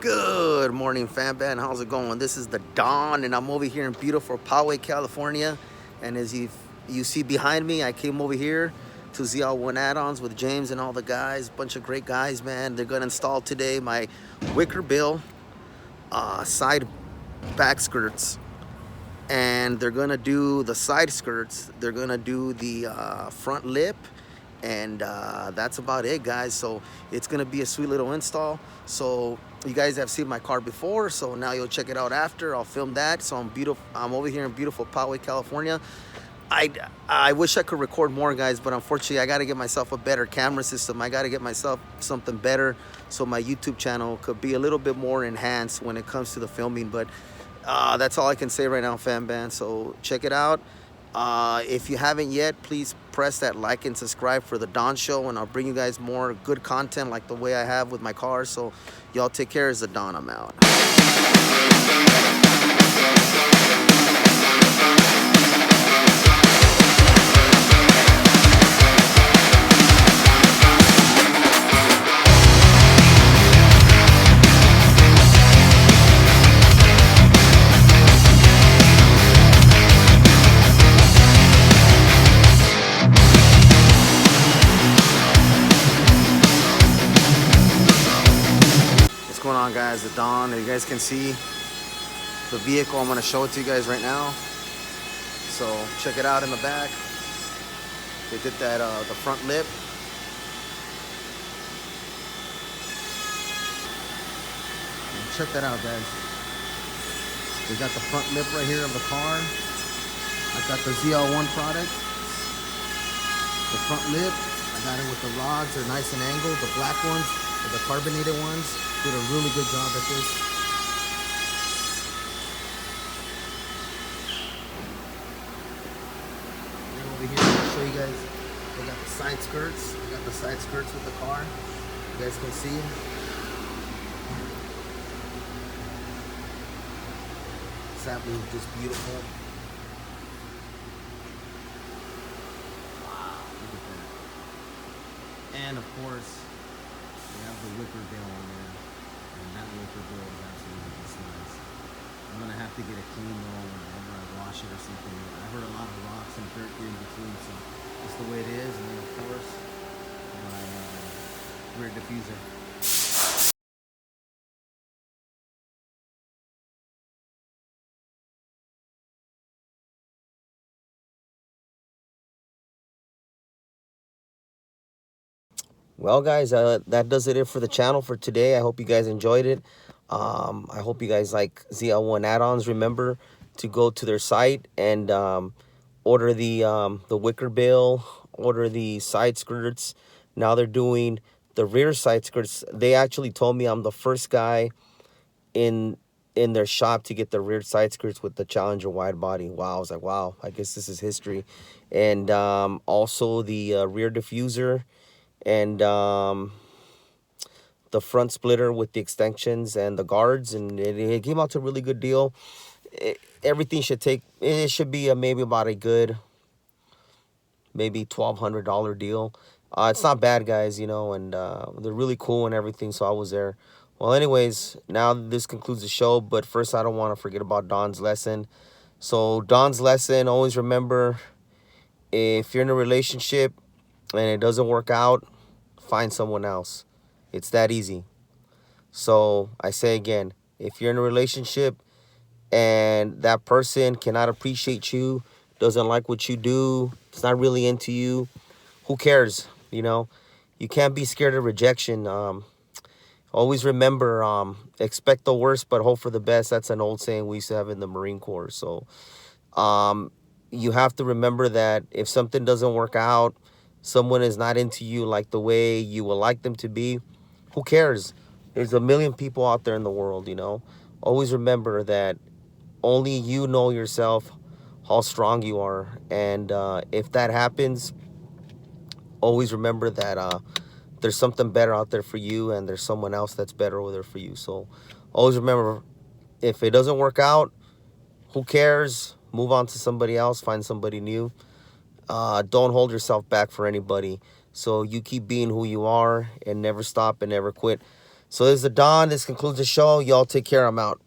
Good morning, fan band. How's it going? This is the Don, and I'm over here in beautiful Poway, California. And as you see behind me, I came over here to ZL1 Add-ons with James and all the guys. Bunch of great guys, man. They're gonna install today my wicker bill side back skirts, and they're gonna do the side skirts. They're gonna do the front lip, and that's about it, guys. So it's gonna be a sweet little install. So you guys have seen my car before, so now you'll check it out after. I'll film that. So I'm over here in beautiful Poway, California. I wish I could record more, guys, but unfortunately I got to get myself a better camera system. I got to get myself something better so my YouTube channel could be a little bit more enhanced when it comes to the filming. But that's all I can say right now, fan band. So check it out. If you haven't yet, please press that like and subscribe for the Don Show, and I'll bring you guys more good content like the way I have with my cars. So y'all take care. It's the Don. I'm out. What's going on, guys? The Don. You guys can see the vehicle. I'm going to show it to you guys right now. So check it out in the back. They did that the front lip. And check that out, guys. We got the front lip right here of the car. I got the ZL1 product. The front lip, I got it with the rods. They're nice and angled. The black ones, or the carbonated ones, did a really good job at this. Then over here, I'll show you guys. They got the side skirts. I got the side skirts with the car. You guys can see. Sadly, just beautiful. Wow, look at that. And of course, we have the wicker bill on there, and that wicker bill is absolutely just nice. I'm gonna have to get a clean roll whenever I wash it or something. I heard a lot of rocks and dirt here in between, so just the way it is. And then of course, my rear diffuser. Well, guys, that does it for the channel for today. I hope you guys enjoyed it. I hope you guys like ZL1 add-ons. Remember to go to their site and order the wicker bill, order the side skirts. Now they're doing the rear side skirts. They actually told me I'm the first guy in their shop to get the rear side skirts with the Challenger wide body. Wow, I was like, wow, I guess this is history. And also the rear diffuser, and the front splitter with the extensions and the guards, and it came out to a really good deal. Everything should be maybe about a good maybe $1,200 deal. It's not bad, guys, you know, and they're really cool and everything, so I was there. Well, anyways, now this concludes the show, but first I don't want to forget about Don's lesson. So Don's lesson, always remember, if you're in a relationship and it doesn't work out, find someone else. It's that easy. So I say again, if you're in a relationship and that person cannot appreciate you, doesn't like what you do, it's not really into you, who cares? You know, you can't be scared of rejection. Always remember, expect the worst but hope for the best. That's an old saying we used to have in the Marine Corps. So you have to remember that if something doesn't work out, someone is not into you like the way you would like them to be, who cares? There's a million people out there in the world, you know. Always remember that only you know yourself, how strong you are. And if that happens, always remember that there's something better out there for you, and there's someone else that's better over there for you. So always remember, if it doesn't work out, who cares? Move on to somebody else, find somebody new. Don't hold yourself back for anybody. So you keep being who you are and never stop and never quit. So this is the Don. This concludes the show. Y'all take care. I'm out.